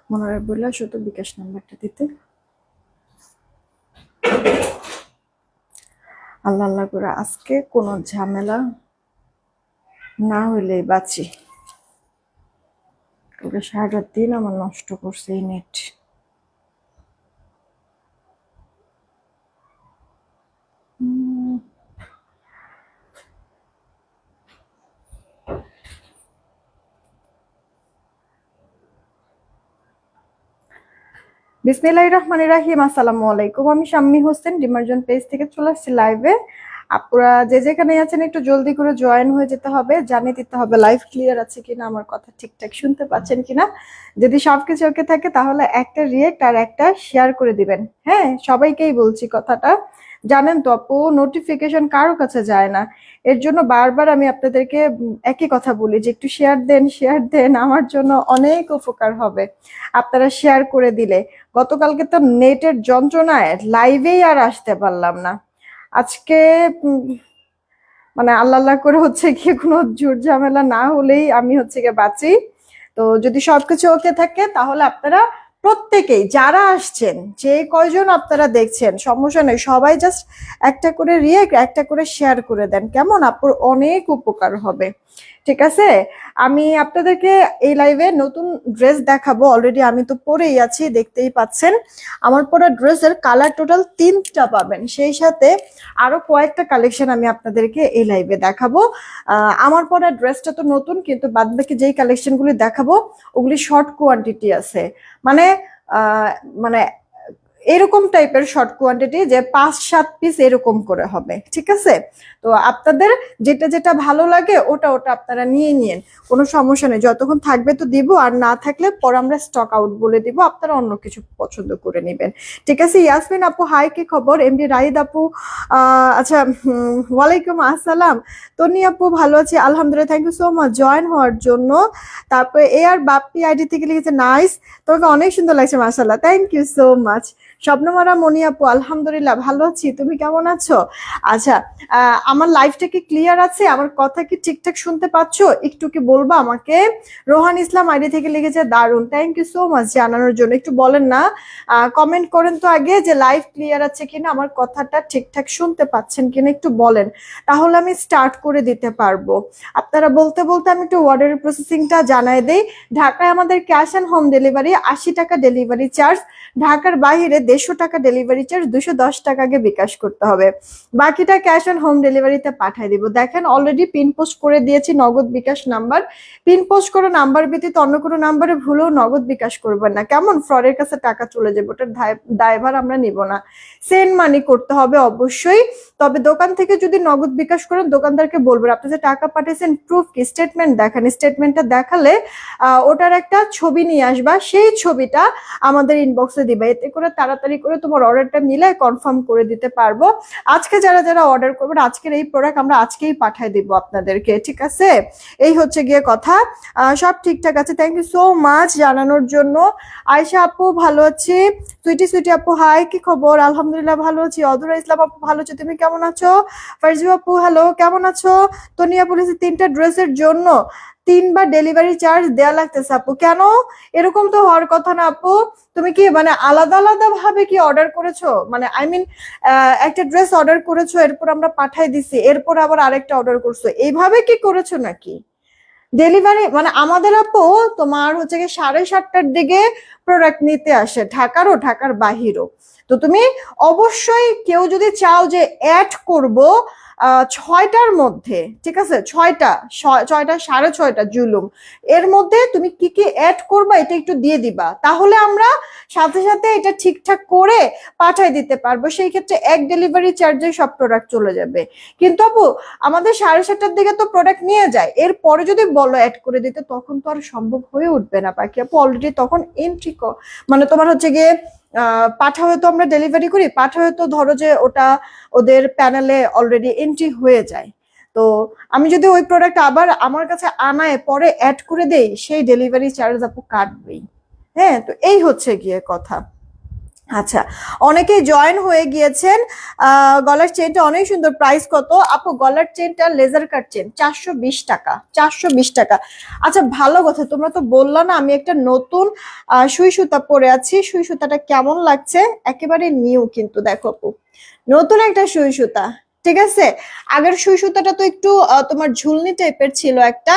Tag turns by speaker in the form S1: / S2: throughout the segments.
S1: মনে হয় বললা শুধু বিকাশ নাম্বারটা দিতে। আল্লাহ আল্লাহ করে আজকে কোনো ঝামেলা না হইলেই বাঁচি। ওকে সারাটা দিন আমার নষ্ট করছে এই নেট। বিসমিল্লাহির রহমানির রহিম। আসসালামু আলাইকুম। আমি শাম্মী হোসেন ডিমার্জন পেজ থেকে চলে আসছি লাইভে। আপনারা যে যেখানে আছেন একটু জলদি করে জয়েন হয়ে যেতে হবে, জানিয়ে দিতে হবে লাইভ ক্লিয়ার আছে কিনা, আমার কথা ঠিকঠাক শুনতে পাচ্ছেন কিনা। যদি সবকিছু ওকে থাকে তাহলে একটা রিয়েক্ট আর একটা শেয়ার করে দিবেন। হ্যাঁ, সবাইকেই বলছি কথাটা, জানেন তো আপু, নোটিফিকেশন কারো কাছে যায় না। এর জন্য বারবার আমি আপনাদেরকে একই কথা বলি যে একটু শেয়ার দেন, শেয়ার দেন, আমার জন্য অনেক উপকার হবে আপনারা শেয়ার করে দিলে। গতকালকে তো নেটের যন্ত্রণায় লাইভেই আর আসতে পারলাম না। আজকে মানে আল্লাহ আল্লাহ করে হচ্ছে কি কোনো ঝুট ঝামেলা না হলেই আমি হচ্ছে গিয়ে বাঁচি। তো যদি সবকিছু ওকে থাকে তাহলে আপনারা প্রত্যেকেই যারা আসছেন, যে কয়জন আপনারা দেখছেন, সমস্যা নেই, সবাই জাস্ট একটা করে রিয়েক্ট, একটা করে শেয়ার করে দেন, কেমন? আপুর অনেক উপকার হবে। ঠিক আছে, আমি আপনাদেরকে এই লাইভে নতুন ড্রেস দেখাবো। অলরেডি আমি তো পরেই আছি, দেখতেই পাচ্ছেন। আমার পরা ড্রেসের কালার টোটাল 3টা পাবেন, সেই সাথে আরো কয়েকটা কালেকশন আমি আপনাদেরকে এই লাইভে দেখাবো। আমার পরা ড্রেসটা তো নতুন, কিন্তু বাদবাকি যেই কালেকশনগুলি দেখাবো ওগুলি শর্ট কোয়ান্টিটি আছে। মানে আহ মানে এরকম টাইপের শর্ট কোয়ান্টিটি, যে 5-7 পিস এরকম করে হবে। ঠিক আছে, তো আপনাদের যেটা যেটা ভালো লাগে ওটা ওটা আপনারা নিয়ে নিন, কোনো সমস্যা নেই। যতক্ষণ থাকবে তো দিব, আর না থাকলে পরে আমরা স্টক আউট বলে দিব, আপনারা অন্য কিছু পছন্দ করে নেবেন। ঠিক আছে, ইয়াসমিন আপু হাই, কি খবর? এমডি রাহিদ আপু আচ্ছা, ওয়ালাইকুম আসসালাম। তনি আপু ভালো আছি আলহামদুলিল্লাহ, thank you so much join হওয়ার জন্য। তারপরে এ আর বাপ্পি আইডি থেকে লিখেছে নাইস, তোমাকে অনেক সুন্দর লাগছে মাশাআল্লাহ, থ্যাংক ইউ সো মাচ। স্বপ্নমারা মনি আপু আলহামদুলিল্লাহ ভালো আছি, তুমি কেমন আছো? আচ্ছা, আমার লাইফটা কি ক্লিয়ার আছে? আমার কথা কি ঠিকঠাক শুনতে পাচ্ছো? একটু কি বলবা আমাকে? রোহান ইসলাম আইডি থেকে লিখেছে দারুন, থ্যাংক ইউ সো মাচ জানানোর জন্য। একটু বলেন না, কমেন্ট করেন তো আগে যে লাইভ ক্লিয়ার আছে কিনা, আমার কথাটা ঠিকঠাক শুনতে পাচ্ছেন কিনা একটু বলেন, তাহলে আমি স্টার্ট করে দিতে পারবো। আপনারা বলতে বলতে আমি একটু অর্ডার প্রসেসিংটা জানাই দেই। ঢাকায় আমাদের ক্যাশ অ্যান্ড হোম ডেলিভারি, 80 টাকা ডেলিভারি চার্জ। ঢাকার বাইরে 150 টাকা ডেলিভারি চার্জ, 210 টাকা আগে বিকাশ করতে হবে, বাকিটা ক্যাশ অন হোম ডেলিভারিতে পাঠিয়ে দিব। দেখেন অলরেডি পিন পোস্ট করে দিয়েছি নগদ বিকাশ নাম্বার। পিন পোস্ট করো নাম্বার ব্যতীত অন্য কোনো নাম্বারে ভুলেও নগদ বিকাশ করবেন না, কেমন? ফ্রডের কাছে টাকা চলে যাবে, ওটার দায়ভার আমরা নিব না। সেন্ড মানি করতে হবে অবশ্যই। তবে দোকান থেকে যদি নগদ বিকাশ করেন, দোকানদারকে বলবেন আপনি যে টাকা পাঠিয়েছেন প্রুফ কি, স্টেটমেন্ট দেখান। স্টেটমেন্টটা দেখালে ওটার একটা ছবি নিয়ে আসবা, সেই ছবিটা আমাদের ইনবক্সে দিবা, এতে করে তাড়াতাড়ি করে তোমার অর্ডারটা মিলে কনফার্ম করে দিতে পারবো। আজকে যারা যারা অর্ডার করবেন, আজকের এই প্রোডাক্ট আমরা আজকেই পাঠিয়ে দিব আপনাদেরকে। ঠিক আছে, এই হচ্ছে গিয়ে কথা। সব ঠিকঠাক আছে, থ্যাংক ইউ সো মাচ জানানোর জন্য। আয়শা আপু ভালো আছি, সুইটি সুইটি আপু হাই, কি খবর? আলহামদুলিল্লাহ ভালো আছি। অধরা ইসলাম আপু ভালো আছো, তুমি কেমন আছো? ফারজু আপু হ্যালো, কেমন আছো? তনিয়া বলেছে 3টা ড্রেসের জন্য 3বার ডেলিভারি চার্জ দেয়া লাগতেছে আপু, কেন? এরকম তো হওয়ার কথা না আপু। তুমি কি মানে আলাদা আলাদা ভাবে কি অর্ডার করেছো? মানে আই মিন একটা ড্রেস অর্ডার করেছো, এরপর আমরা পাঠাই দিছি, এরপর আবার আরেকটা অর্ডার করছো, এইভাবে কি করেছো নাকি? ডেলিভারি মানে আমাদের আপু তোমার হচ্ছে কি 7:30টার দিকে প্রোডাক্ট নিতে আসে, ঢাকারও ঢাকার বাহিরও। তো তুমি অবশ্যই কেউ যদি চাও যে অ্যাড করব 6টার মধ্যে, ঠিক আছে, 6টা 6টা 6:30 জুলুম, এর মধ্যে তুমি কি কি অ্যাড করবা এটা একটু দিয়ে দিবা, তাহলে আমরা সাথে সাথে এটা ঠিকঠাক করে পাঠাই দিতে পারবো। সেই ক্ষেত্রে এক ডেলিভারি চার্জে সব প্রোডাক্ট চলে যাবে। কিন্তু আপু আমাদের 7:30টার দিকে তো প্রোডাক্ট নিয়ে যায়, এরপরে যদি বলো অ্যাড করে দিতে, তখন তো আর সম্ভব হয়ে উঠবে না পাখি আপু। অলরেডি তখন এন্ট্রি মানে তোমার হচ্ছে গিয়ে পাঠা হয়তো আমরা ডেলিভারি করি, পাঠা হয়তো ধরো যে ওটা ওদের প্যানেলে অলরেডি এন্ট্রি হয়ে যায়। তো আমি যদি ওই প্রোডাক্ট আবার আমার কাছে আনায় পরে অ্যাড করে দেই, সেই ডেলিভারি চার্জ আপু কাটবেই। হ্যাঁ, তো এই হচ্ছে গিয়ে কথা। আচ্ছা, অনেকেই জয়েন হয়ে গিয়েছেন। গলার চেনটা অনেক সুন্দর। প্রাইস কত আপু? গলার চেনটা লেজার কাট চেন 420 টাকা, 420 টাকা। আচ্ছা, ভালো কথা, তোমরা তো বললা না আমি একটা নতুন সুই সুতা পরে আছি। সুই সুতাটা কেমন লাগছে? একেবারে নিউ কিন্তু, দেখো আপু, নতুন একটা সুই সুতা। ঠিক আছে, আগের সুই সুতাটা তো একটু তোমার ঝুলনি টাইপের ছিল একটা,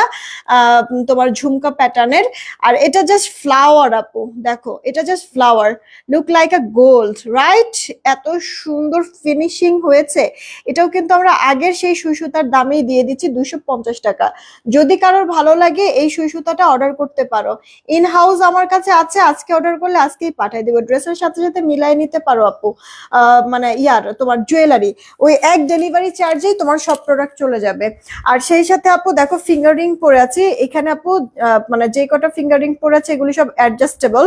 S1: তোমার ঝুমকা প্যাটার্নের। আর এটা জাস্ট ফ্লাওয়ার আপু, দেখো এটা just flower, look like a gold, right? এত সুন্দর ফিনিশিং হয়েছে। এটাও কিন্তু আমরা আগের সেই সুই সুতার দামেই দিয়ে দিচ্ছি 250 টাকা। যদি কারোর ভালো লাগে এই সুই সুতাটা অর্ডার করতে পারো। ইন হাউস আমার কাছে আছে, আজকে অর্ডার করলে আজকেই পাঠিয়ে দেবো। ড্রেসের সাথে সাথে মিলাই নিতে পারো আপু। মানে ইয়ার তোমার জুয়েলারি, ওই এক ডেলিভারি চার্জেই তোমার সব প্রোডাক্ট চলে যাবে। আর সেই সাথে আপু দেখো ফিঙ্গার রিং পরে আছি এখানে আপু। মানে যে কটা ফিঙ্গার রিং পরে আছে এগুলি সব অ্যাডজাস্টেবল,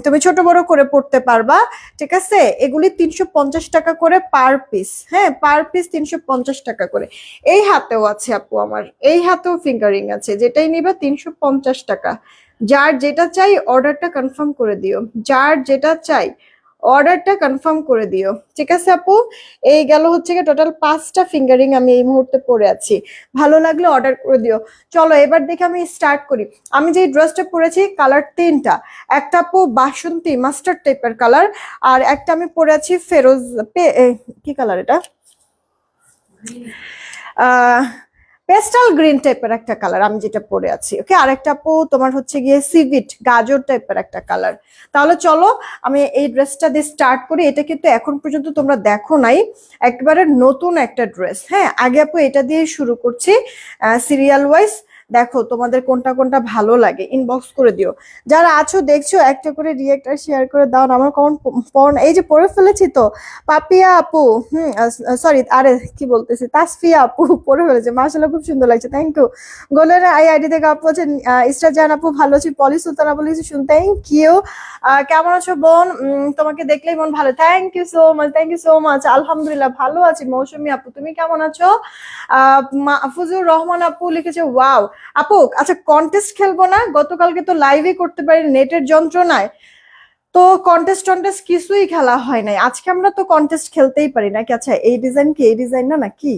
S1: তুমি ছোট বড় করে পড়তে পারবা। ঠিক আছে, এগুলি 350 টাকা করে পার পিস। হ্যাঁ, পার পিস 350 টাকা করে। এই হাতেও আছে আপু, আমার এই হাতেও ফিঙ্গার রিং আছে, যেটাই নিবে 350 টাকা। যার যেটা চাই অর্ডারটা কনফার্ম করে দিও, যার যেটা চাই অর্ডারটা কনফার্ম করে দিও। ঠিক আছে আপু, এই গেল হচ্ছে কি টোটাল 5টা ফিঙ্গারিং আমি এই মুহূর্তে পরে আছি। ভালো লাগলে অর্ডার করে দিও। চলো এবার দেখে আমি স্টার্ট করি। আমি যে ড্রেসটা পরেছি কালার 3টা। একটা আপু বাসন্তী মাস্টার্ড টাইপের কালার, আর একটা আমি পরে আছি ফেরোজ কি কালার এটা, আহ পেস্টাল গ্রিন টাইপের একটা কালার আমি যেটা পরে আছি। ওকে, আর একটা আপু তোমার হচ্ছে গিয়ে সিভিট গাজর টাইপের একটা কালার। তাহলে চলো আমি এই ড্রেসটা দিয়ে স্টার্ট করি। এটা কিন্তু এখন পর্যন্ত তোমরা দেখো নাই, একেবারে নতুন একটা ড্রেস। হ্যাঁ, আগে আপু এটা দিয়ে শুরু করছি সিরিয়াল ওয়াইজ। দেখো তোমাদের কোনটা কোনটা ভালো লাগে ইনবক্স করে দিও। যারা আছো দেখছো একটা করে রিয়েক্ট আর শেয়ার করে দাও না। আমার কমন পড়, এই যে পড়ে ফেলেছি তো। পাপিয়া আপু, সরি, আরে কি বলতেছি, তাসফিয়া আপু পড়ে ফেলেছে, মাশাআল্লাহ খুব সুন্দর লাগছে, থ্যাংক ইউ। গোলের আইডি থেকে আপু আছেন, ইসরা জান আপু ভালো আছি, পলি সুলতানা বলেছি শুন, থ্যাংক ইউ। কেমন আছো বোন? তোমাকে দেখলেই মন ভালো, thank you so much, thank you so much. আলহামদুলিল্লাহ ভালো আছি। মৌসুমী আপু তুমি কেমন আছো? মাহফুজুর রহমান আপু লিখেছে ওয়াও। আপু আচ্ছা, কন্টেস্ট খেলবো না? গতকালকে তো লাইভই করতে পারি নেটের যন্ত্রণায়, তো কন্টেস্ট টন্টেস্ট কিছুই খেলা হয় নাই। আজকে আমরা তো কন্টেস্ট খেলতেই পারি নাকি? আচ্ছা, এই ডিজাইন কি এই ডিজাইন না নাকি?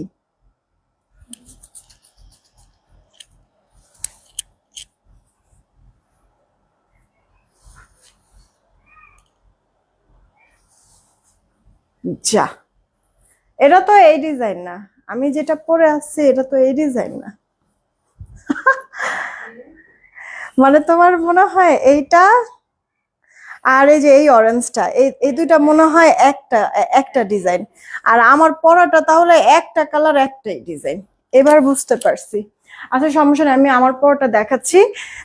S1: যা, এটা তো এই ডিজাইন না। আমি যেটা পরে আসছি এটা তো এই ডিজাইন না। মানে তোমার মনে হয় এইটা আর এই যে এই অরেঞ্জটা, এই এই দুইটা মনে হয় একটা একটা ডিজাইন, আর আমার পরাটা তাহলে একটা কালার একটাই ডিজাইন। এবার বুঝতে পারছি। আচ্ছা সমস্যা নেই, আমি আমার পরাটা দেখাচ্ছি।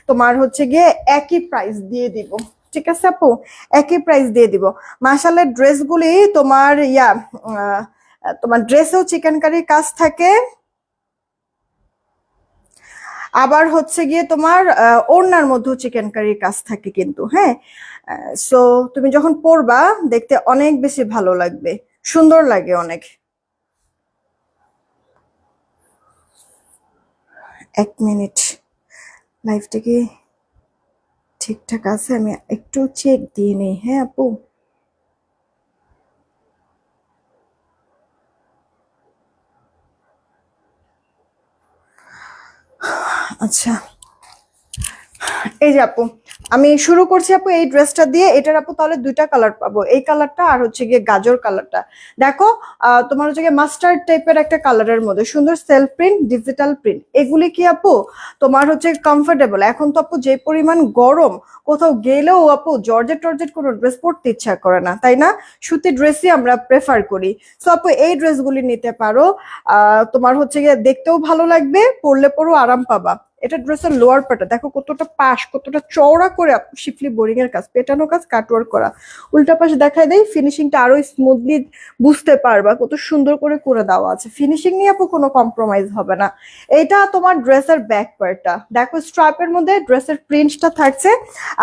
S1: তোমার হচ্ছে গিয়ে একই প্রাইস দিয়ে দিব। ঠিক আছে আপু, একই প্রাইস দিয়ে দিব। মাশাআল্লাহ ড্রেসগুলি তোমার তোমার ড্রেসেও চিকেন কারির কাজ থাকে, আবার হচ্ছে গিয়ে তোমার ওড়নার মধ্যেও চিকেন কারির কাজ থাকে কিন্তু। হ্যাঁ, সো তুমি যখন পরবা দেখতে অনেক বেশি ভালো লাগবে, সুন্দর লাগে অনেক। এক মিনিট, লাইফটা কি ঠিকঠাক আছে? আমি একটু চেক দিয়ে নেই। হ্যাঁ আপু, আচ্ছা এই যে আপু আমি শুরু করছি আপু এই ড্রেসটা দিয়ে। এটার আপু তাহলে দুইটা কালার পাবো, এই কালারটা আর হচ্ছে গিয়ে গাজর কালারটা। দেখো তোমার হচ্ছে গিয়ে মাস্টার্ড টাইপের একটা কালারের মধ্যে সুন্দর সেলফ প্রিন্ট ডিজিটাল প্রিন্ট। এগুলি কি আপু তোমার হচ্ছে কমফোর্টেবল? এখন তো আপু যে পরিমাণ গরম, কোথাও গেলেও আপু জর্জেট টর্জেট কোনো ড্রেস পরতে ইচ্ছা করে না, তাই না? সুতি ড্রেসই আমরা প্রেফার করি। সো আপু এই ড্রেসগুলি নিতে পারো। তোমার হচ্ছে গিয়ে দেখতেও ভালো লাগবে, পরলে পরও আরাম পাবা। এটা ড্রেসের লোয়ার পার্টটা দেখো কতটা পাশ, কতটা চওড়া করে শিফলি বোরিং এর কাজ, পেটানো কাজ, কাটওয়ার্ক করা। উল্টা পাশে দেখায় দেয়, ফিনিশিংটা আরো স্মুথলি বুঝতে পারবা কত সুন্দর করে দেওয়া আছে। ফিনিশিং নিয়ে আপু কোনো কম্প্রোমাইজ হবে না। এটা তোমার ড্রেসের ব্যাক পার্টটা দেখো, স্ট্রাপের মধ্যে ড্রেসের প্রিন্টটা থাকছে,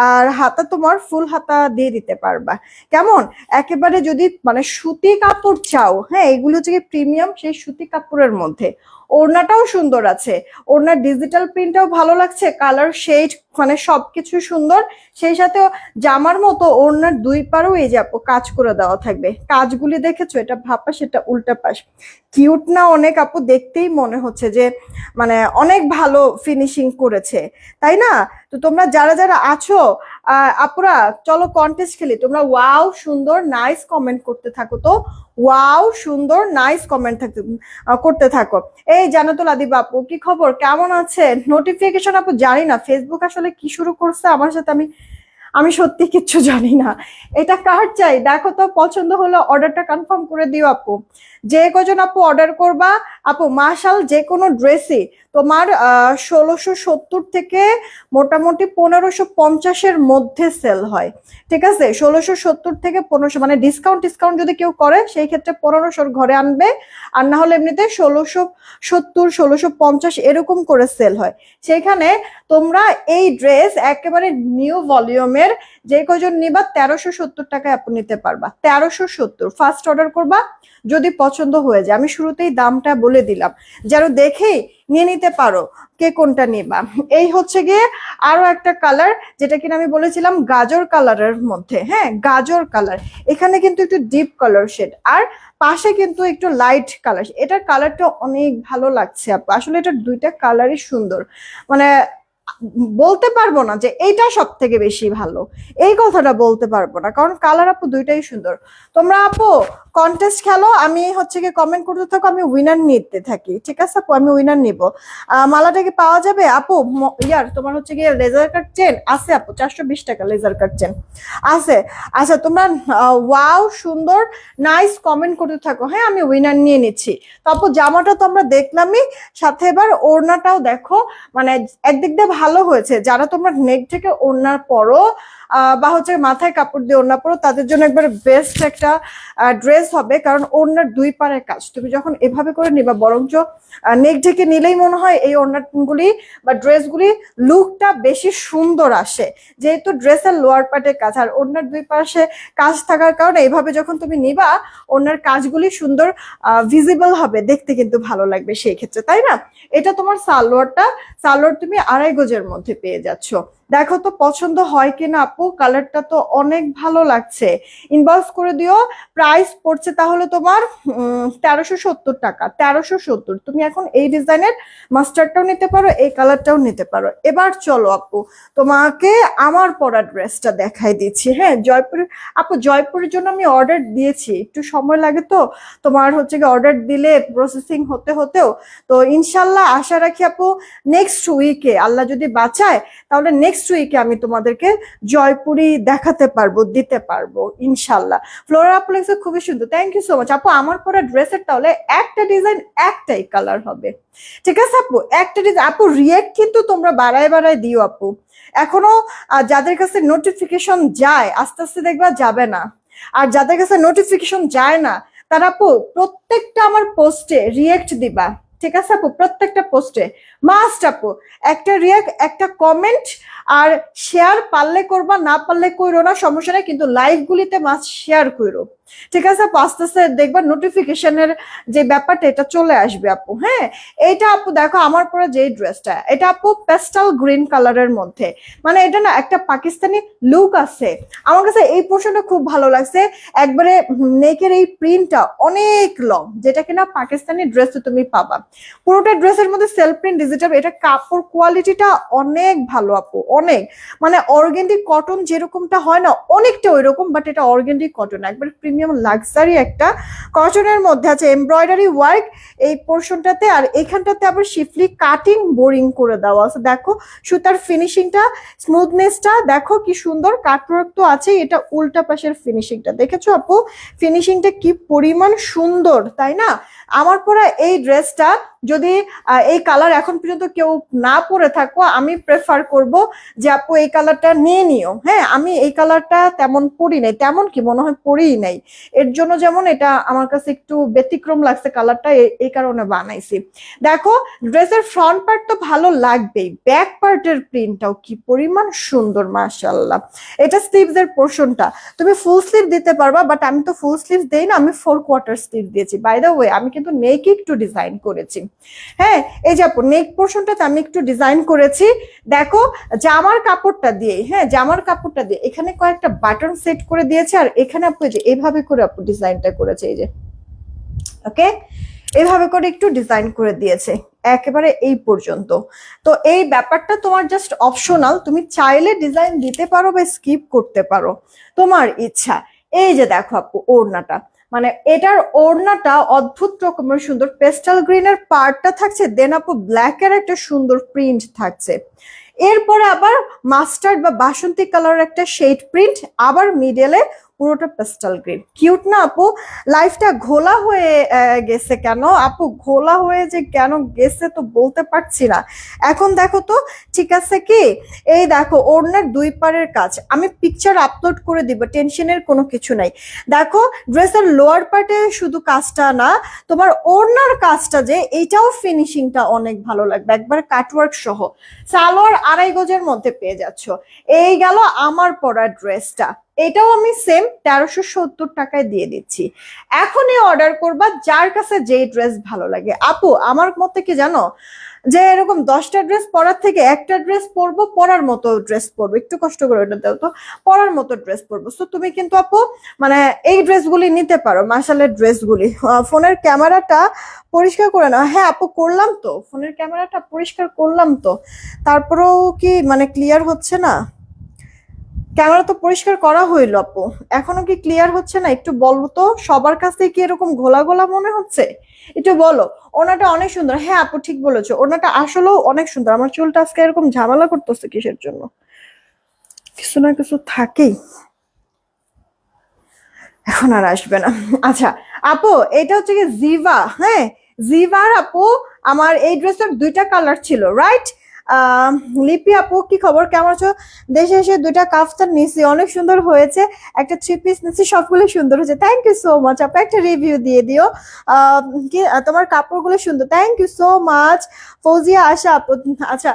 S1: আর হাতা তোমার ফুল হাতা দিয়ে দিতে পারবা। কেমন, একেবারে যদি মানে সুতি কাপড় চাও, হ্যাঁ এগুলো হচ্ছে প্রিমিয়াম সেই সুতি কাপড়ের মধ্যে ওড়নাটাও সুন্দর আছে, ওড়নার ডিজিটাল প্রিন্টটাও ভালো লাগছে, কালার শেড মানে সবকিছু সুন্দর। সেই সাথে জামার মতো ওড়নার দুই পারেও এই যে আপু কাজ করে দেওয়া থাকবে। কাজগুলি দেখেছো, এটা ভাপা সেটা উল্টা পাশ। কিউট না অনেক আপু? দেখতেই মনে হচ্ছে যে মানে অনেক ভালো ফিনিশিং করেছে, তাই না? তো তোমরা যারা যারা আছো আপুরা, চলো কন্টেস্ট খেলি। তোমরা ওয়াও সুন্দর নাইস কমেন্ট করতে থাকো তো, ওয়াও সুন্দর নাইস কমেন্ট করতে থাকো। এই জান্নাতুল আদিব আপু, কি খবর, কেমন আছে? নোটিফিকেশন আপু জানি না ফেসবুক আসলে কি শুরু করছে আমার সাথে, আমি আমি সত্যি কিচ্ছু জানি না। এটা কার চাই দেখো তো, পছন্দ হলো অর্ডারটা কনফার্ম করে দিও আপু। যে কজন আপু অর্ডার করবা আপু, মাশাল যে কোনো ড্রেসই তোমার 1670 থেকে মোটামুটি 1550-এর মধ্যে সেল হয়। ঠিক আছে, 1670 থেকে 1500, মানে ডিসকাউন্ট ডিসকাউন্ট যদি কেউ করে সেই ক্ষেত্রে 1500-র ঘরে আনবে, আর না হলে এমনিতে 1670 1650 এরকম করে সেল হয়। সেখানে তোমরা এই ড্রেস একেবারে নিউ ভলিউমের যে কজন নিবা 1370 টাকায় আপনি নিতে পারবা। 1370 ফার্স্ট অর্ডার করবা, যদি পছন্দ হয়ে যায়। আমি শুরুতেই দামটা বলে দিলাম যেন দেখেই নিয়ে নিতে পারো কে কোনটা নিবা। এই হচ্ছে গিয়ে আরো একটা কালার, যেটা কিনা আমি বলেছিলাম গাজর কালারের মধ্যে। হ্যাঁ, গাজর কালার, এখানে কিন্তু একটু ডিপ কালার শেড, আর পাশে কিন্তু একটু লাইট কালার। এটার কালারটা অনেক ভালো লাগছে আপু, আসলে এটার দুইটা কালারই সুন্দর। মানে বলতে পারবো না যে এইটা সব থেকে বেশি ভালো, এই কথাটা বলতে পারবো না, কারণ কালার আপু দুইটাই সুন্দর। তোমরা আপু কন্টেস্ট খেলো, আমি হচ্ছে কি কমেন্ট করতে থাকো, আমি উইনার নিতে থাকি। ঠিক আছে আপু, আমি উইনার নিব। মালাটা কি পাওয়া যাবে আপু? ইয়ার তোমার হচ্ছে গিয়ে লেজার কাট চেন আছে আপু, 420 টাকা লেজার কাট চেন আছে। আচ্ছা তোমরা ওয়াও সুন্দর নাইস কমেন্ট করতে থাকো। হ্যাঁ, আমি উইনার নিয়ে নিচ্ছি। তো আপু জামাটা তো আমরা দেখলামই, সাথে এবার ওড়নাটাও দেখো, মানে একদিক দিয়ে ভালো হয়েছে। যারা তোমরা নেক থেকে ওড়না পরো বা হচ্ছে মাথায় কাপড় দিয়ে ওড়না পরো, তাদের জন্য একবার বেস্ট একটা ড্রেস হবে, কারণ ওড়নার দুই পারের কাজ তুমি যখন এভাবে করে নিবা, বরঞ্চ নেক ঢেকে নিলেই মনে হয় এই ওড়নাগুলি বা ড্রেসগুলি লুকটা বেশি সুন্দর আসে, যেহেতু ড্রেসের লোয়ার পার্টের কাজ আর ওড়নার দুই পাশে কাজ থাকার কারণে এইভাবে যখন তুমি নিবা, ওড়নার কাজগুলি সুন্দর ভিজিবল হবে, দেখতে কিন্তু ভালো লাগবে সেই ক্ষেত্রে, তাই না? এটা তোমার সালোয়ারটা, সালোয়ার তুমি 2.5 গজের মধ্যে পেয়ে যাচ্ছ। দেখো তো পছন্দ হয় কিনা আপু, কালারটা তো অনেক ভালো লাগছে। ইনবক্স করে দিও। প্রাইস পড়ছে তাহলে তোমার 1370 টাকা। 1370, তুমি এখন এই ডিজাইনের মাস্টারটাও নিতে পারো, এই কালারটাও নিতে পারো। এবার চলো আপু তোমাকে আমার পরা ড্রেসটা দেখাই দিচ্ছি। হ্যাঁ, জয়পুর আপু, জয়পুরের জন্য আমি অর্ডার দিয়েছি, একটু সময় লাগে তো তোমার হচ্ছে কি অর্ডার দিলে প্রসেসিং হতে হতেও। তো ইনশাল্লাহ আশা রাখি আপু নেক্সট উইকে আল্লাহ যদি বাঁচায়, তাহলে নেক্সট উইকে আমি তোমাদেরকে জয়পুরি দেখাতে পারবো, দিতে পারবো ইনশাল্লাহ। ফ্লোরা প্লেক্স খুবই সুন্দর, থ্যাংক ইউ সো মাচ আপু। আমার পরা ড্রেসের তাহলে একটা ডিজাইন একটাই কালার হবে, ঠিক আছে আপু? একটা ডিজাইন আপু, রিয়েক্ট কিন্তু তোমরা বাড়ায় বাড়ায় দিও আপু। এখনো যাদের কাছে নোটিফিকেশন যায়, আস্তে আস্তে দেখবা যাবে না। আর যাদের কাছে নোটিফিকেশন যায় না, তারা আপু প্রত্যেকটা আমার পোস্টে রিয়েক্ট দিবা, ঠিক আছে আপু? প্রত্যেকটা পোস্টে মাস্ট আপু একটা রিয়েক্ট, একটা কমেন্ট, আর শেয়ার পারলে করবা, না পারলে কইরো না, সমস্যা নেই, কিন্তু লাইভ গুলিতে মাস্ট শেয়ার করো, ঠিক আছে আপু? আস্তে আস্তে দেখবা নোটিফিকেশনের যে ব্যাপারটা এটা চলে আসবে আপু। হ্যাঁ, এইটা আপু দেখো আমার পরে যে ড্রেসটা, এটা আপু পেস্টাল গ্রিন কালারের মধ্যে, মানে এটা না একটা পাকিস্তানি লুক আছে। আমার কাছে এই পোর্শনটা খুব ভালো লাগছে, একবারে নেকের এই প্রিন্টটা অনেক লং, যেটা কিনা পাকিস্তানি ড্রেসে তুমি পাবা। পুরোটা ড্রেসের মধ্যে সেলফ প্রিন্ট ডিজিটাল, এটা কাপড় কোয়ালিটিটা অনেক ভালো আপু, অনেক, মানে অর্গেন্ডি কটন যেরকমটা হয় না, অনেকটা ওই রকম, বাট এটা অর্গেন্ডি কটন, একবার প্রিমিয়াম লাক্সারি একটা কটনের মধ্যে আছে এমব্রয়ডারি ওয়ার্ক এই পোর্শনটাতে, আর এখানটাতে আবার শিফলি কাটিং বোরিং করে দেওয়া আছে। দেখো সুতার ফিনিশিংটা, স্মুথনেসটা দেখো কি সুন্দর, কাটওয়ার্ক তো আছে। এটা উল্টা পাশের ফিনিশিংটা দেখেছো আপু, ফিনিশিংটা কি পরিমাণ সুন্দর, তাই না? আমার পরা এই ড্রেসটা যদি এই কালার এখন পর্যন্ত কেউ না পরে থাকো, আমি প্রেফার করব যে আপু এই কালারটা নিয়ে নিও। হ্যাঁ, আমি এই কালারটা তেমন পরি নাই, তেমন কি মনে হয় পরিই নাই, এর জন্য যেমন এটা আমার কাছে একটু ব্যতিক্রম লাগছে কালারটা, এই কারণে বানাইছি। দেখো ড্রেসের ফ্রন্ট পার্ট তো ভালো লাগবেই, ব্যাক পার্টের প্রিন্টটাও কি পরিমাণ সুন্দর মাশাআল্লাহ। এটা স্লিভস এর পোর্শনটা তুমি ফুল স্লিভ দিতে পারবা, বাট আমি তো ফুল স্লিভ দেই না, আমি 4/4 স্লিভ দিয়েছি। বাই দ্য ওয়ে আমি কিন্তু নেক একটু ডিজাইন করেছি। হ্যাঁ এই যে আপু নেক পোর্শনটাতে আমি একটু ডিজাইন করেছি। দেখো জামার কাপড়টা দিয়ে, হ্যাঁ জামার কাপড়টা দিয়ে এখানে কয়েকটা বাটন সেট করে দিয়েছে, আর এখানে আপু যে এইভাবে করে আপু ডিজাইনটা করেছে, এই যে ওকে এইভাবে করে একটু ডিজাইন করে দিয়েছে একেবারে এই পর্যন্ত। তো এই ব্যাপারটা তোমার জাস্ট অপশনাল, তুমি চাইলে ডিজাইন দিতে পারো বা স্কিপ করতে পারো, তোমার ইচ্ছা। এই যে দেখো আপু ওড়নাটা, মানে এটার ওড়নাটা অদ্ভুত রকমের সুন্দর, পেস্টাল গ্রিনের পার্টটা থাকছে, দেন আপু ব্ল্যাক এর একটা সুন্দর প্রিন্ট থাকছে, এরপরে আবার মাস্টার্ড বা বাসন্তী কালার একটা শেড প্রিন্ট, আবার মিডলে পুরোটা পেস্টাল গ্রিন। কিউট না আপু? লাইফটা ঘোলা হয়ে গেছে কেন আপু? ঘোলা হয়ে যে কেন গেছে তো বলতে পারছি না। এখন দেখো তো ঠিক আছে কি? এই দেখো ওড়নার দুই পারের কাজ আমি পিকচার আপলোড করে দিব, টেনশনের কোনো কিছু নাই। দেখো ড্রেসের লোয়ার পার্টে শুধু কাজটা না, তোমার ওড়নার কাজটা যে এইটাও ফিনিশিংটা অনেক ভালো লাগবে, একবার কাটওয়ার্ক সহ। সালোয়ার 2.5 গজের মধ্যে পেয়ে যাচ্ছ। এই গেল আমার পরা ড্রেসটা, এটাও আমি সেম 1370 টাকায় দিয়ে দিচ্ছি। এখনই অর্ডার করবা যার কাছে যেই ড্রেস ভালো লাগে। আপু আমার মতে কি জানো, যে এরকম 10টা ড্রেস পরার থেকে একটা ড্রেস পরবো, পরার মতো ড্রেস পরবো, একটু কষ্ট করে ওটা দাও তো, পরার মতো ড্রেস পরবো। তো তুমি কিন্তু আপু মানে এই ড্রেসগুলি নিতে পারো, মার্শালের ড্রেসগুলি। ফোনের ক্যামেরাটা পরিষ্কার করে নাও। হ্যাঁ আপু করলাম তো, ফোনের ক্যামেরাটা পরিষ্কার করলাম তো, তারপরেও কি মানে ক্লিয়ার হচ্ছে না? ক্যামেরা তো পরিষ্কার করা হইলো আপু, এখনো কি ক্লিয়ার হচ্ছে না? একটু বলো তো, সবার কাছে কি এরকম ঘোলা ঘোলা মনে হচ্ছে? একটু বলো। ওনাটা অনেক সুন্দর, হ্যাঁ আপু ঠিক বলেছো, ওনাটা আসলেও অনেক সুন্দর। আমার চুলটা আজকে এরকম ঝামেলা করতেছে কিসের জন্য? কিছু না কিছু থাকেই, এখন আর আসবে না। আচ্ছা আপু এটা হচ্ছে কি জিভা, হ্যাঁ জিভার আপু। আমার এই ড্রেসের 2টা কালার ছিল, রাইট? লিপি আপু কি খবর, কেমন আছো? দেশে এসে 2টা কাফতান নিছি, অনেক সুন্দর হয়েছে। একটা 3 পিস নিছি, সবগুলো সুন্দর হয়েছে। থ্যাংক ইউ সো মাচ আপু, একটা রিভিউ দিয়ে দিও। কি তোমার কাপড়গুলো সুন্দর, thank you so much. Fauzia Asha আপু। আচ্ছা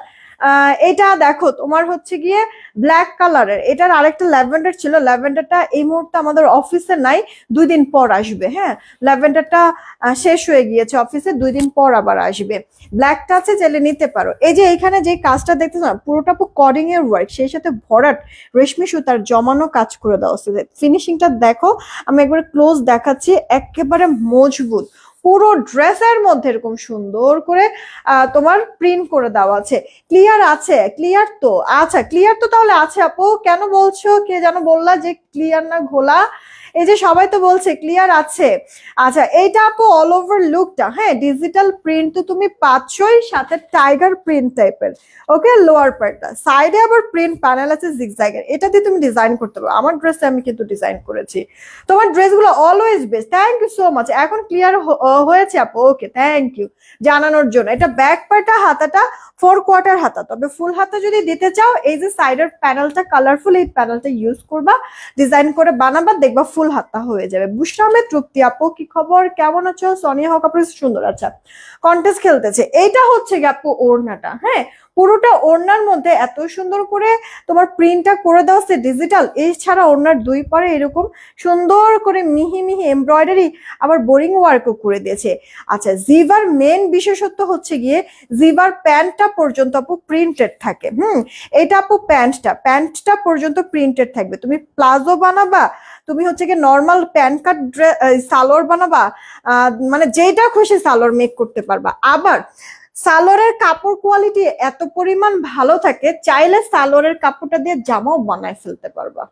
S1: এটা দেখো তোমার হচ্ছে গিয়ে ব্ল্যাক কালারের, এটার আরেকটা ল্যাভেন্ডার ছিল, ল্যাভেন্ডারটা এই মুহূর্তে আমাদের অফিসে নাই, 2 দিন পর আসবে। হ্যাঁ ল্যাভেন্ডারটা শেষ হয়ে গিয়েছে অফিসে, 2 দিন পর আবার আসবে। ব্ল্যাকটা আছে, চাইলে নিতে পারো। এই যে এখানে যে কাজটা দেখতেছ না, পুরোটা কডিং এর ওয়ার্ক, সেই সাথে ভরাট রেশমি সুতার জমানো কাজ করে দেওয়া আছে। ফিনিশিংটা দেখো, আমি একবার ক্লোজ দেখাচ্ছি, একেবারে মজবুত। পুরো ড্রেসের মধ্যে এরকম সুন্দর করে তোমার প্রিন্ট করে দেওয়া আছে। ক্লিয়ার আছে? ক্লিয়ার তো? আচ্ছা ক্লিয়ার তো তাহলে আছে আপু, কেন বলছো কে যেন বললা যে ক্লিয়ার না ঘোলা? এই যে সবাই তো বলছে ক্লিয়ার আছে। আচ্ছা এইটা আপু অল ওভার লুকটা, হ্যাঁ ডিজিটাল প্রিন্ট তো তুমি পাচ্ছই, সাথে টাইগার প্রিন্ট টাইপের। ওকে লোয়ার পার্টটা, সাইডে আবার প্রিন্ট প্যানেল আছে জিগজ্যাগের, এটা দিয়ে তুমি ডিজাইন করতে পারো। আমার ড্রেসে আমি কিন্তু ডিজাইন করেছি। তোমার ড্রেসগুলো always best, thank you so much. এখন ক্লিয়ার হয়েছে আপু, ওকে থ্যাংক ইউ জানানোর জন্য। এটা ব্যাক পার্টটা, হাতাটা 4/4 হাতা, তবে ফুল হাতা যদি দিতে চাও এই যে সাইডের প্যানেলটা কালারফুল, এই প্যানেলটা ইউজ করবা, ডিজাইন করে বানাবা, দেখবা ফুল হাতা হয়ে যাবে। বুশরামের তৃপ্তি আপু কি খবর, কেমন আছো? সোনিয়া হক আপু সুন্দর। আচ্ছা কন্টেস্ট খেলতেছে, এইটা হচ্ছে কি আপু ওড়নাটা, হ্যাঁ পুরোটা ওড়নার মধ্যে এত সুন্দর করে তোমার প্রিন্টটা করে দেওয়া আছে ডিজিটাল। এছাড়া ওড়নার 2 পারে এরকম সুন্দর করে মিহি মিহি এমব্রয়ডারি, আবার বোরিং ওয়ার্কও করে দিয়েছে। আচ্ছা জিভার মেন বিশেষত্ব হচ্ছে গিয়ে জিভার প্যান্টটা পর্যন্ত আপু প্রিন্টেড থাকে। এটা আপু প্যান্টটা পর্যন্ত প্রিন্টেড থাকবে। তুমি প্লাজো বানাবা, তুমি হচ্ছে কি নর্মাল প্যান্ট কাট সালোয়ার বানাবা, মানে যেটা খুশি সালোয়ার মেক করতে পারবা। আবার সালোয়ারের কাপড় কোয়ালিটি এত পরিমাণ ভালো থাকে, চাইলে সালোয়ারের কাপড়টা দিয়ে জামাও বানায় ফেলতে পারবা।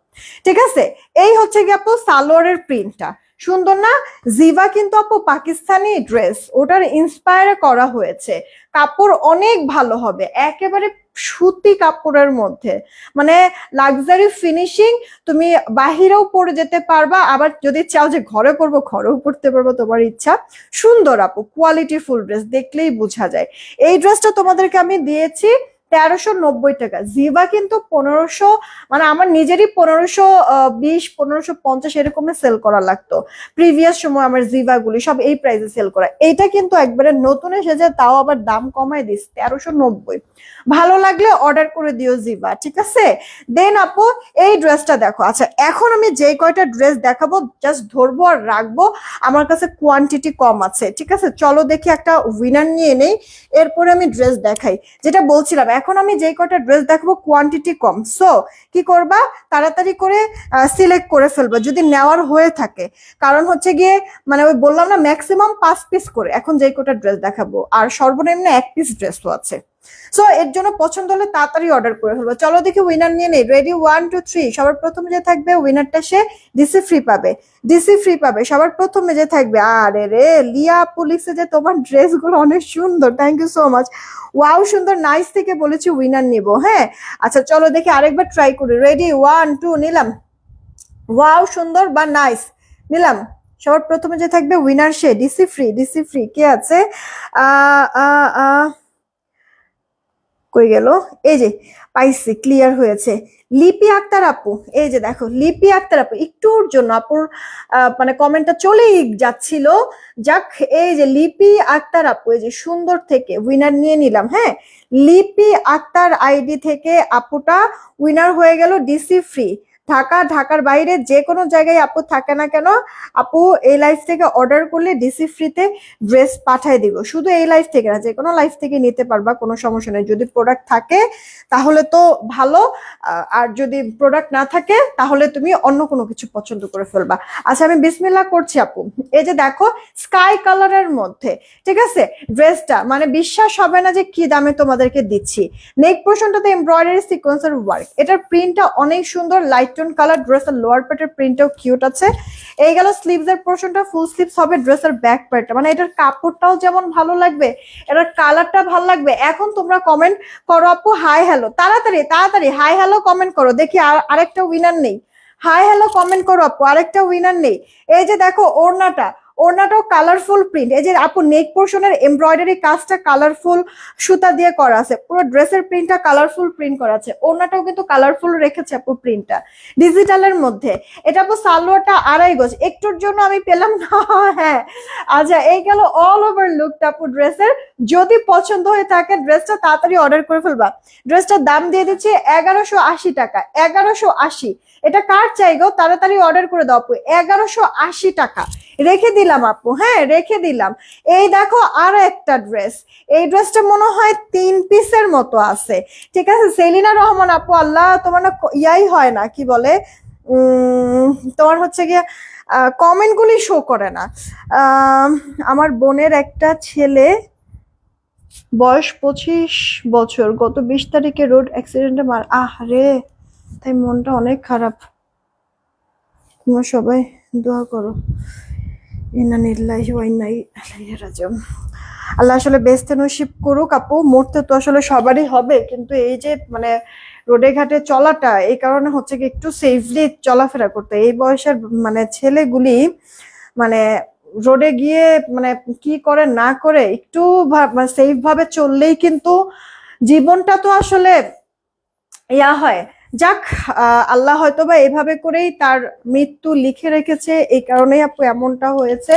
S1: ঠিক আছে, এই হচ্ছে কি আপু সালোয়ারের প্রিন্টটা সুন্দর না? জিভা কিন্তু আপু পাকিস্তানি ড্রেস, ওটার ইন্সপায়ার করা হয়েছে। কাপড় অনেক ভালো হবে, একেবারে সুতি কাপড়ের মধ্যে, মানে লাক্সারি ফিনিশিং। তুমি বাহিরেও পরে যেতে পারবা, আবার যদি চাও যে ঘরে পরবো ঘরেও পরতে পারবো, তোমার ইচ্ছা। সুন্দর আপু কোয়ালিটি ফুল ড্রেস, দেখলেই বোঝা যায়। এই ড্রেসটা তোমাদেরকে আমি দিয়েছি 1390 টাকা। জিভা কিন্তু 1500, মানে আমার নিজেরই 1520 1550 এরকমে সেল করা লাগতো প্রিভিয়াস সময়। আমার জিভা গুলি সব এই প্রাইসে সেল করা, এটা কিন্তু একবারে নতুন এসেছে, তাও আবার দাম কমায় দিস 1390। ভালো লাগলে অর্ডার করে দিও জিভা, ঠিক আছে? দেন আপু এই ড্রেসটা দেখো। আচ্ছা এখন আমি যে কয়টা ড্রেস দেখাবো জাস্ট ধরবো আর রাখবো, আমার কাছে কোয়ান্টিটি কম আছে, ঠিক আছে? চলো দেখি একটা উইনার নিয়ে নেই, এরপরে আমি ড্রেস দেখাই। যেটা বলছিলাম, এখন আমি যে কয়টা ড্রেস দেখাবো কোয়ান্টিটি কম, সো কি করবা, তাড়াতাড়ি করে সিলেক্ট করে ফেলবা যদি নেওয়ার হয়ে থাকে। কারণ হচ্ছে গিয়ে মানে ওই বললাম না, ম্যাক্সিমাম 5 পিস করে এখন যে কয়টা ড্রেস দেখাবো, আর সর্বনিম্ন 1 পিস ড্রেসও আছে। সো এর জন্য পছন্দ হলে তাড়াতাড়ি অর্ডার করে ফেলবো। চলো দেখি উইনার নিয়ে নেই। রেডি, 1 2 3। সবার প্রথমে যে থাকবে উইনারটা সে ডিসি ফ্রি পাবে, ডিসি ফ্রি পাবে সবার প্রথমে যে থাকবে। আরে রে লিয়া পুলিশে, যে তোমার ড্রেস গুলো অনেক সুন্দর, thank you so much. Wow সুন্দর, নাইস থেকে বলেছি উইনার নিব। হ্যাঁ আচ্ছা চলো দেখি আরেকবার ট্রাই করি। রেডি 1 2 নিলাম। ওয়াও সুন্দর বা নাইস নিলাম। সবার প্রথমে যে থাকবে উইনার সে ডিসি ফ্রি, ডিসি ফ্রি কে আছে? আহ আহ আহ কই গেল? এই যে পাইছি, ক্লিয়ার হয়েছে। লিপি আক্তার আপু, এই যে দেখো লিপি আক্তার আপু, একটুর জন্য আপুর মানে কমেন্টটা চলেই যাচ্ছিল। যাক, এই যে লিপি আক্তার আপু, এই যে সুন্দর থেকে উইনার নিয়ে নিলাম। হ্যাঁ লিপি আক্তার আইডি থেকে আপুটা উইনার হয়ে গেল ডিসি ফ্রি। ঢাকার বাইরে যে কোনো জায়গায় আপু থাকে না কেন, আপু এই লাইফ থেকে অর্ডার করলে ডিসি ফ্রিতে ড্রেস পাঠায় দিব। শুধু এই লাইফ থেকে না, যে কোনো লাইফ থেকে নিতে পারবা, কোনো সমস্যা নেই। যদি প্রোডাক্ট থাকে তাহলে তো ভালো, আর যদি প্রোডাক্ট না থাকে তাহলে তুমি অন্য কোনো কিছু পছন্দ করে ফেলবা। আচ্ছা আমি বিসমিল্লাহ করছি আপু। এই যে দেখো স্কাই কালারের মধ্যে, ঠিক আছে ড্রেসটা, মানে বিশ্বাস হবে না যে কি দামে তোমাদেরকে দিচ্ছি। নেক পোর্শনটাতে এমব্রয়ডারি সিকোয়েন্সের ওয়ার্ক, এটার প্রিন্টটা অনেক সুন্দর, লাইট টোন কালার। ড্রেসের লোয়ার পার্টের প্রিন্টটাও কিউট আছে। এই গেল স্লিভস এর পোর্শনটা, ফুল স্লিভস হবে ড্রেসের ব্যাক পার্টটা, মানে এটার কাপড়টাও যেমন ভালো লাগবে, এটার কালারটা ভালো লাগবে। এখন তোমরা কমেন্ট করো আপু হাই হ্যালো, তাড়াতাড়ি তাড়াতাড়ি হাই হ্যালো কমেন্ট করো, দেখি আরেকটা উইনার নেই। হাই হ্যালো কমেন্ট করো আপু, আরেকটা উইনার নেই। এই যে দেখো ওড়নাটা, ওড়নাটাও কালারফুল প্রিন্ট। এই যে আপু নেক পোর্শনের এমব্রয়ডারি কাজটা কালারফুল সুতা দিয়ে করা আছে, পুরো ড্রেসের প্রিন্টটা কালারফুল প্রিন্ট করা আছে। ওড়নাটাও কিন্তু কালারফুল রেখেছে আপু প্রিন্টটা, ডিজিটালের মধ্যে। এটা আপু সালোয়ারটা 2.5 গজ, একটুর জন্য আমি পেলাম না। হ্যাঁ আচ্ছা এই গেল অল ওভার লুকটা আপু ড্রেসের। যদি পছন্দ হয়ে থাকে ড্রেসটা তাড়াতাড়ি অর্ডার করে ফেলবা। ড্রেসটার দাম দিয়ে দিচ্ছি 1180 টাকা, 1180। এটা কার চাই গো, তাড়াতাড়ি অর্ডার করে দাও আপু, 1180 টাকা রেখে দিলাম আপু। হ্যাঁ রেখে দিলাম। এই দেখো আরো একটা ড্রেস, এই ড্রেসটা মনে হয় 3 পিসের মতো আছে, ঠিক আছে? সেলিনা রহমান আপু, আল্লাহ তোমার না ইয়াই হয় না, কি বলে তোমার হচ্ছে গিয়ে কমেন্ট গুলি শো করে না। আমার বোনের একটা ছেলে, বয়স 25 বছর, গত 20 তারিখে রোড অ্যাক্সিডেন্টে আরে তাই মনটা অনেক খারাপ। তোমরা সবাই দোয়া করো। আল্লাহ আসলে বেস্তে নসিব করুক আপু। মরতে তো আসলে সবারই হবে, কিন্তু এই যে মানে রোডে ঘাটে চলাটা, এই কারণে হচ্ছে কি একটু সেফলি চলাফেরা করতে। এই বয়সের মানে ছেলেগুলি মানে রোডে গিয়ে মানে কি করে না করে একটু সেফ ভাবে চললেই কিন্তু জীবনটা তো আসলে ইয়া হয়। যাক, আল্লাহ হয়তোবা এভাবে করেই তার মৃত্যু লিখে রেখেছে, এই কারণেই আপু এমনটা হয়েছে।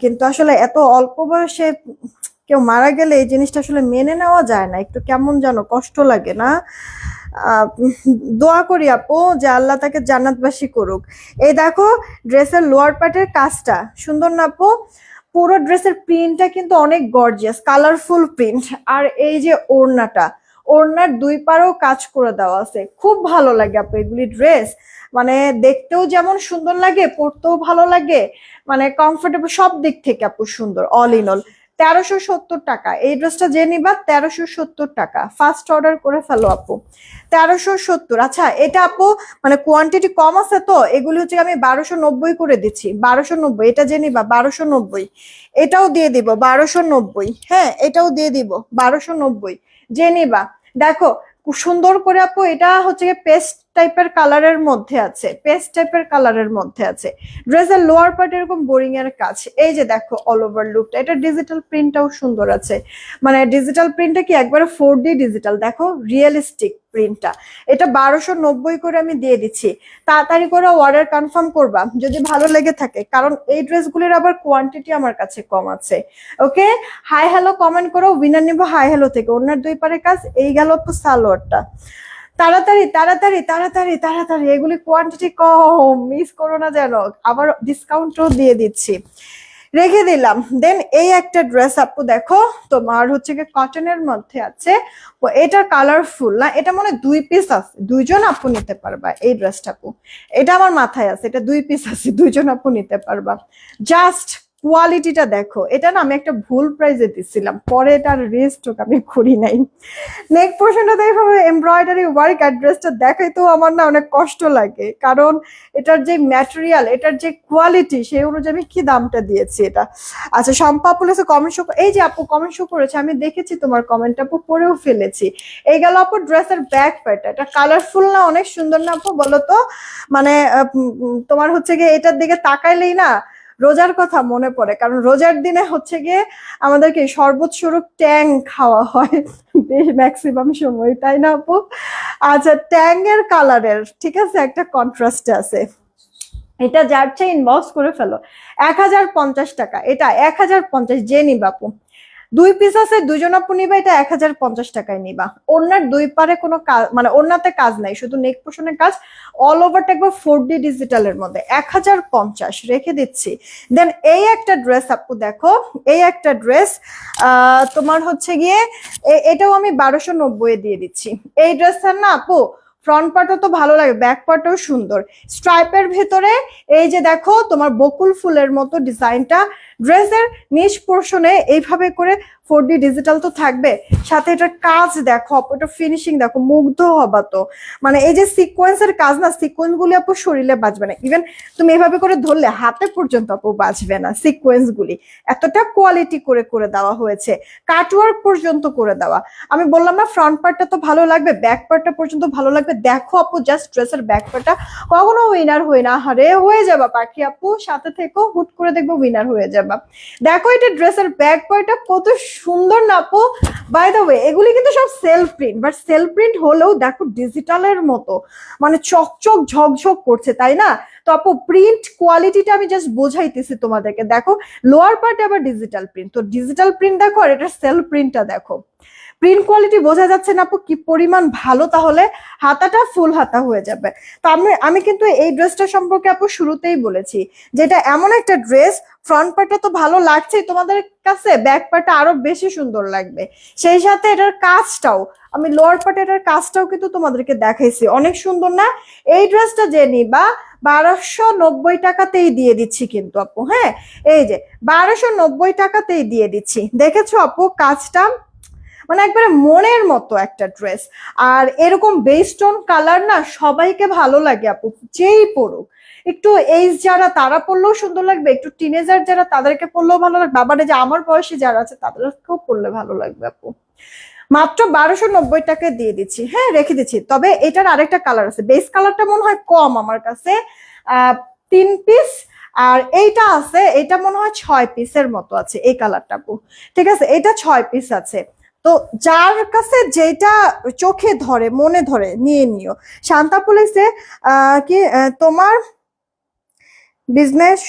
S1: কিন্তু আসলে এত অল্প বয়সে কেউ মারা গেলে এই জিনিসটা আসলে মেনে নেওয়া যায় না, একটু কেমন যেন কষ্ট লাগে না? দোয়া করি আপু যে আল্লাহ তাকে জান্নাতবাসী করুক। এই দেখো ড্রেসের লোয়ার পার্টের কাজটা সুন্দর না আপু? পুরো ড্রেসের প্রিন্টটা কিন্তু অনেক গর্জিয়াস, কালারফুল প্রিন্ট। আর এই যে ওড়নাটা, ওড়নার 2 পারেও কাজ করে দেওয়া আছে, খুব ভালো লাগে আপু এগুলি ড্রেস। মানে দেখতেও যেমন সুন্দর লাগে, পরতেও ভালো লাগে, মানে কমফোর্টেবল সব দিক থেকে আপু সুন্দর। অল ইন অল 1370 টাকা এই ড্রেসটা যে নিবা, 1370 টাকা। ফার্স্ট অর্ডার করে ফেলো আপু, 1370। আচ্ছা এটা আপু মানে কোয়ান্টিটি কম আছে তো, এগুলি হচ্ছে আমি 1290 করে দিচ্ছি, 1290। এটা যে নিবা 1290, এটাও দিয়ে দিব 1290। হ্যাঁ এটাও দিয়ে দিব 1290, যে নিবা। দেখো খুব সুন্দর করে আপু, এটা হচ্ছে পেস্ট টাইপের কালারের মধ্যে আছে, পেস্ট টাইপের কালারের মধ্যে আছে। ড্রেসের লোয়ার পার্ট এরকম বোরিং এর কাজ। এই যে দেখো অল ওভার লুকটা, এটা ডিজিটাল প্রিন্টটাও সুন্দর আছে, মানে ডিজিটাল প্রিন্টটা কি একবারে 4D ডিজিটাল, দেখো রিয়েলিস্টিক প্রিন্টটা। এটা 1290 করে আমি দিয়ে দিচ্ছি। তাড়াতাড়ি করে অর্ডার কনফার্ম করবা যদি ভালো লেগে থাকে, কারণ এই ড্রেসগুলির আবার কোয়ান্টিটি আমার কাছে কম আছে। ওকে, হাই হ্যালো কমেন্ট করো, উইনার নিব হাই হ্যালো থেকে। ওনার 2 পারে কাজ। এই গেল তো সালোয়ারটা। তাড়াতাড়ি তাড়াতাড়ি তাড়াতাড়ি তাড়াতাড়ি, এগুলি কোয়ান্টিটি কম, মিস করো না যেন। আবার ডিসকাউন্টও দিয়ে দিচ্ছি, রেখে দিলাম। দেন এই একটা ড্রেস আপু দেখো, তোমার হচ্ছে কি কটনের মধ্যে আছে। এটা কালারফুল না, এটা মনে 2 পিস আছে, 2জন আপু নিতে পারবা এই ড্রেসটা আপু। এটা আমার মাথায় আছে, এটা 2 পিস আছে, 2জন আপু নিতে পারবা। জাস্ট কোয়ালিটিটা দেখো। এটা না আমি একটা ভুল প্রাইসে দিছিলাম, পরে এটার রেস্টক আমি করি নাই। নেক পোর্শনটা দেখো এমব্রয়ডারি ওয়ার্ক, অ্যাড্রেসটা দেখাই তো আমার না অনেক কষ্ট লাগে, কারণ এটার যে ম্যাটেরিয়াল, এটার যে কোয়ালিটি, সেই অনুযায়ী আমি কি দামটা দিয়েছি এটা। আচ্ছা, শম্পা আপু বলেছে কমেন্ট শো, এই যে আপু কমেন্ট শো করেছে, আমি দেখেছি তোমার কমেন্ট আপু, পড়েও ফেলেছি। এই গেল আপু ড্রেসের ব্যাক পার্ট। এটা কালারফুল না, অনেক সুন্দর না আপু বলো তো? মানে তোমার হচ্ছে গিয়ে এটার দিকে তাকাইলেই না রোজার কথা মনে পড়ে, কারণ রোজার দিনে হচ্ছে গিয়ে আমাদেরকে শরবত স্বরূপ ট্যাং খাওয়া হয় বেশ ম্যাক্সিমাম সময়, তাই না আপু? আচ্ছা, ট্যাং এর কালারের ঠিক আছে, একটা কন্ট্রাস্ট আছে। এটা যার চেয়ে ইনবক্স করে ফেলো। 1050 টাকা, এটা 1050, যে নিবা আপু। 2 পিস আছে, 2জন আপু নিবা, এটা 1050 টাকায় নিবা। ওনার 2 পারে কোনো কাজ, মানে ওনাতে কাজ নাই, শুধু নেক পোর্শনের কাজ। অল ওভারটা একবার 4D ডিজিটালের মধ্যে, 1050 রেখে দিচ্ছি। দেন এই একটা ড্রেস আপু দেখো, এই একটা ড্রেস তোমার হচ্ছে গিয়ে এটাও আমি 1290 দিয়ে দিচ্ছি। এই ড্রেসটার না আপু ফ্রন্ট পার্টও তো ভালো লাগে, ব্যাক পার্টও সুন্দর, স্ট্রাইপের ভেতরে এই যে দেখো তোমার বকুল ফুলের মতো ডিজাইনটা। ড্রেসের নিচ পোর্শনে এইভাবে করে 4D ডিজিটাল তো থাকবে, সাথে এটার কাজ দেখো, এটা ফিনিশিং দেখো, মুগ্ধ হবা তো। মানে এই যে সিকোয়েন্সের কাজ না, সিকোয়েন্স গুলি আপু শরীরে বাজবে না, ইভেন তুমি এভাবে করে ধরলে হাতে পর্যন্ত আপু বাজবে না। সিকোয়েন্স গুলি এতটা কোয়ালিটি করে করে দেওয়া হয়েছে, কাটওয়ার্ক পর্যন্ত করে দেওয়া। আমি বললাম না ফ্রন্ট পার্টটা তো ভালো লাগবে, ব্যাক পার্টটা পর্যন্ত ভালো লাগবে। দেখো আপু জাস্ট ড্রেসের ব্যাক পার্টটা, কখনো উইনার হই না, হারে হয়ে যাবা পাখি আপু, সাথে থেকো, হুট করে দেখবো উইনার হয়ে যাবা। দেখো এটা ড্রেসের ব্যাক পার্টটা কত সুন্দর না আপু। বাই দ্য ওয়ে এগুলি কিন্তু সব self print, but self print হলেও দেখো ডিজিটালের মতো, মানে চকচক ঝকঝক করছে, তাই না? তো আপু প্রিন্ট কোয়ালিটিটা আমি জাস্ট বোঝাইতেছি তোমাদেরকে। দেখো লোয়ার পার্ট আবার ডিজিটাল প্রিন্ট, তো ডিজিটাল প্রিন্ট দেখো, আর এটার সেলফ প্রিন্টটা দেখো। প্রিন্ট কোয়ালিটি বোঝা যাচ্ছে না আপু কি পরিমাণ ভালো, তাহলে হাতাটা ফুল হাতা হয়ে যাবে। তো আমি কিন্তু এই ড্রেসটা সম্পর্কে আপু শুরুতেই বলেছি, যেটা এমন একটা ড্রেস, ফ্রন্ট পার্টটা তো ভালো লাগছে তোমাদের কাছে, ব্যাক পার্টটা আরো বেশি সুন্দর লাগবে। সেই সাথে এটার কাজটাও, আমি লোয়ার পার্টে এটার কাজটাও কিন্তু তোমাদেরকে দেখাইছি, অনেক সুন্দর না? এই ড্রেসটা যে নিবা 1290 টাকাতেই দিয়ে দিচ্ছি কিন্তু আপু। হ্যাঁ, এই যে 1290 টাকাতেই দিয়ে দিচ্ছি, দেখেছো আপু কাজটা? মানে একবারে মনের মতো একটা ড্রেস। আর এরকম বেস্টন কালার না সবাইকে ভালো লাগে আপু, যেই পড়ুক। একটু এইজ যারা তারা পড়লেও সুন্দর লাগবে, একটু টিনেজার যারা তাদেরকে পড়লেও ভালো লাগবে, আবার যে আমার বয়সী যারা আছে তাদেরকেও পড়লে ভালো লাগবে আপু। মাত্র 1290 টাকায় দিয়ে দিচ্ছি। হ্যাঁ, রেখে দিচ্ছি। তবে এটার আরেকটা কালার আছে, বেস কালারটা মনে হয় কম আমার কাছে, 3 পিস। আর এইটা আছে, এটা মনে হয় 6 পিসের মতো আছে, এই কালারটা আপু। ঠিক আছে, এটা 6 পিস আছে। তো যার কাছে যেটা চোখে ধরে মনে ধরে নিয়ে নিও। শান্তা বলেছে কি তোমার বিজনেস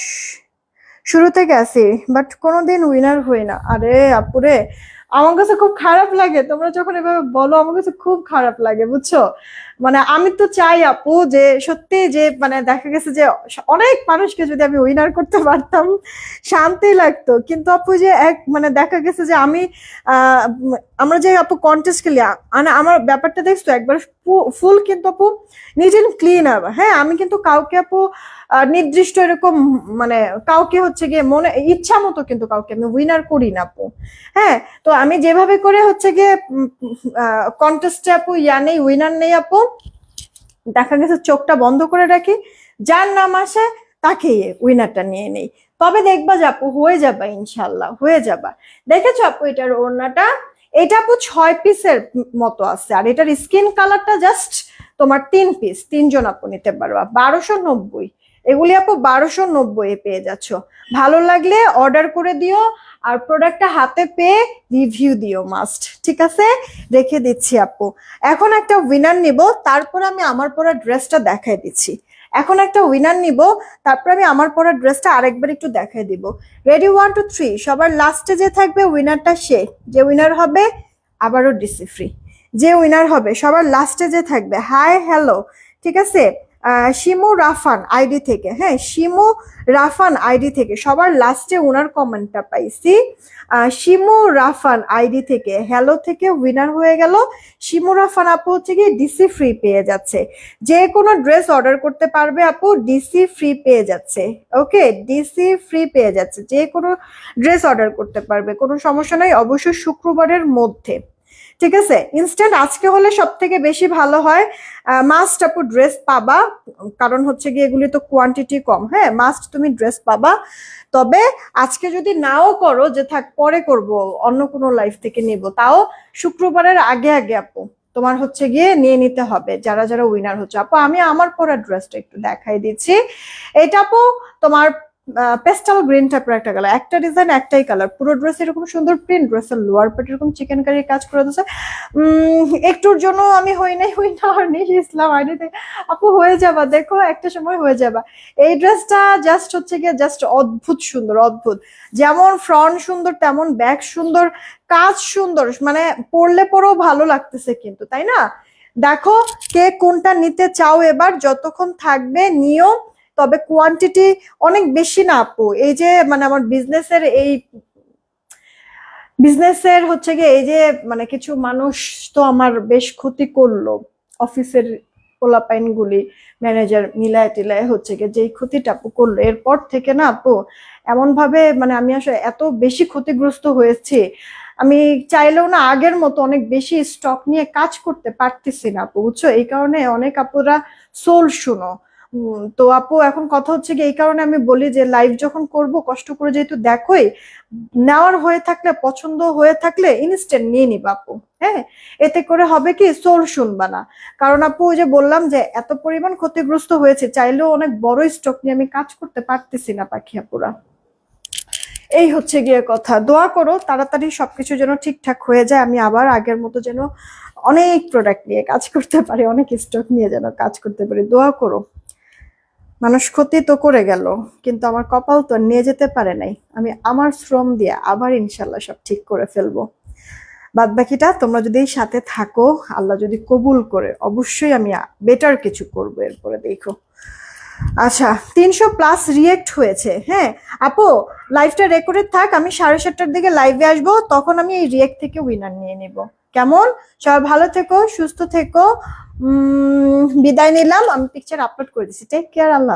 S1: শুরু থেকে আছি, বাট কোনোদিন উইনার হই না। আরে আপুরে, আমার কাছে খুব খারাপ লাগে তোমরা যখন এভাবে বলো, আমার কাছে খুব খারাপ লাগে বুঝছো। মানে আমি তো চাই আপু যে সত্যি, যে মানে দেখা গেছে যে অনেক মানুষকে যদি আমি উইনার করতে পারতাম শান্তি লাগতো, কিন্তু আপু যে এক মানে দেখা গেছে যে আমি আমরা যে আপু কন্টেস্ট খেলি, মানে আমার ব্যাপারটা দেখছো একবার ফুল কিন্তু আপু নিজে ক্লিন হবে। হ্যাঁ, আমি কিন্তু কাউকে আপু নির্দিষ্ট এরকম মানে কাউকে হচ্ছে গিয়ে মনে ইচ্ছা মতো কিন্তু কাউকে আমি উইনার করি না আপু। হ্যাঁ, তো আমি যেভাবে করে হচ্ছে গিয়ে কন্টেস্টে আপু নেই, উইনার নেই আপু, দেখা গেছে চোখটা বন্ধ করে রাখি, যার নাম আসে তাকে উইনারটা নিয়ে নেই। তবে দেখবা যে আপু হয়ে যাবা, ইনশাল্লাহ হয়ে যাবা। দেখেছো আপু এটার ওড়নাটা, এটা আপু 6 পিসের মতো আছে, আর এটার স্কিন কালারটা জাস্ট তোমার 3 পিস, 3 জন আপু নিতে পারবা, 1290। এগুলি আপু 1290 পেয়ে যাচ্ছ। ভালো লাগলে অর্ডার করে দিও, আর প্রোডাক্টটা হাতে পেয়ে রিভিউ দিও মাস্ট, ঠিক আছে? রেখে দিচ্ছি আপু। এখন একটা উইনার নিব, তারপর আমি আমার পরা ড্রেসটা দেখাই দিচ্ছি। এখন একটা উইনার নিব, তারপর আমি আমার পরা ড্রেসটা আরেকবার একটু দেখাই দিব। রেডি, 1 2 3। সবার লাস্টে যে থাকবে উইনারটা সে, যে উইনার হবে আবারও ডিসি ফ্রি। যে উইনার হবে সবার লাস্টে যে থাকবে, হাই হ্যালো, ঠিক আছে? শিমু রাফান আইডি থেকে, হ্যাঁ শিমু রাফান আইডি থেকে সবার লাস্টে ওনার কমেন্টটা পাইছি। শিমু রাফান আইডি থেকে, হ্যালো থেকে উইনার হয়ে গেল শিমু রাফান আপু। হচ্ছে কি ডিসি ফ্রি পেয়ে যাচ্ছে, যে কোনো ড্রেস অর্ডার করতে পারবে আপু, ডিসি ফ্রি পেয়ে যাচ্ছে। ওকে, ডিসি ফ্রি পেয়ে যাচ্ছে, যে কোনো ড্রেস অর্ডার করতে পারবে, কোনো সমস্যা নাই, অবশ্যই শুক্রবারের মধ্যে, ঠিক আছে? ইনস্ট্যান্ট আজকে হলে সব থেকে বেশি ভালো হয়। মাস্ট আপু ড্রেস পাবা, কারণ হচ্ছে গিয়ে এগুলি তো কোয়ান্টিটি কম, হ্যাঁ মাস্ট তুমি ড্রেস পাবা। তবে আজকে যদি নাও করো যে থাক পরে করব, অন্য কোনো লাইফ থেকে নিব, তাও শুক্রবারের আগে আগে আপু তোমার হচ্ছে গিয়ে নিয়ে নিতে হবে, যারা যারা উইনার হচ্ছে। আপু আমি আমার পরা ড্রেসটা একটু দেখাই দিচ্ছি। এটা আপু তোমার পেস্টাল গ্রিন টাইপের একটা কালার, একটা ডিজাইন একটাই কালার, পুরো ড্রেস এরকম সুন্দর প্রিন্ট, ড্রেসের লোয়ার পার্ট এরকম চিকেন কারির কাজ করে দিচ্ছে। একটুর জন্য আমি হই না আর নিয়ে ইসলাম আইডি থেকে, আপু হয়ে যাবা, দেখো একটা সময় হয়ে যাবা। এই ড্রেসটা জাস্ট হচ্ছে গিয়ে জাস্ট অদ্ভুত সুন্দর, অদ্ভুত। যেমন ফ্রন্ট সুন্দর তেমন ব্যাক সুন্দর, কাজ সুন্দর, মানে পরলে পরেও ভালো লাগতেছে কিন্তু, তাই না? দেখো কে কোনটা নিতে চাও, এবার যতক্ষণ থাকবে নিও, তবে কোয়ান্টিটি অনেক বেশি না আপু। এই যে মানে আমার বিজনেসের হচ্ছে গিয়ে এই যে মানে কিছু মানুষ তো আমার বেশ ক্ষতি করলো, অফিসের পোলাপাইন গুলি, ম্যানেজার মিলায় টিলায় হচ্ছে গিয়ে যেই ক্ষতিটা আপু করলো, এরপর থেকে না আপু এমন ভাবে মানে আমি আসলে এত বেশি ক্ষতিগ্রস্ত হয়েছি, আমি চাইলেও না আগের মতো অনেক বেশি স্টক নিয়ে কাজ করতে পারতেছি না আপু, বুঝছো? এই কারণে অনেক আপুরা সোল শুনো। তো আপু এখন কথা হচ্ছে কি, এই কারণে আমি বলি যে লাইভ যখন করব কষ্ট করে যেহেতু দেখোই, নেওয়ার হয়ে থাকলে, পছন্দ হয়ে থাকলে ইনস্ট্যান্ট নিয়ে নিবা আপু। হ্যাঁ, এতে করে হবে কি সোল শুনবা না। কারণ আপু ওই যে বললাম যে এত পরিমাণ ক্ষতিগ্রস্ত হয়েছে, চাইলেও অনেক বড় স্টক নিয়ে আমি কাজ করতে পারতেছি না পাখি আপুরা। এই হচ্ছে গিয়ে কথা। দোয়া করো তাড়াতাড়ি সবকিছু যেন ঠিকঠাক হয়ে যায়, আমি আবার আগের মতো যেন অনেক প্রোডাক্ট নিয়ে কাজ করতে পারি, অনেক স্টক নিয়ে যেন কাজ করতে পারি। দোয়া করো। মানুষ ক্ষতি তো করে গেল, কিন্তু আমার কপাল তো নিয়ে যেতে পারে নাই, আমি আমার শ্রম দিয়ে আবার ইনশাল্লাহ সব ঠিক করে ফেলবো। বাদ বাকিটা তোমরা যদি সাথে থাকো, আল্লাহ যদি কবুল করে, অবশ্যই আমি বেটার কিছু করবো এরপরে, দেখো। আচ্ছা, 300+ রিয়েক্ট হয়েছে, হ্যাঁ আপু লাইভটা রেকর্ডেড থাক, আমি 7:30টার দিকে লাইভে আসবো, তখন আমি এই রিয়েক্ট থেকে উইনার নিয়ে নিব, কেমন? সবাই ভালো থেকো, সুস্থ থেকো। বিদায় নিলাম, আমি পিকচার আপলোড করে দিচ্ছি। টেক কেয়ার, আল্লাহ।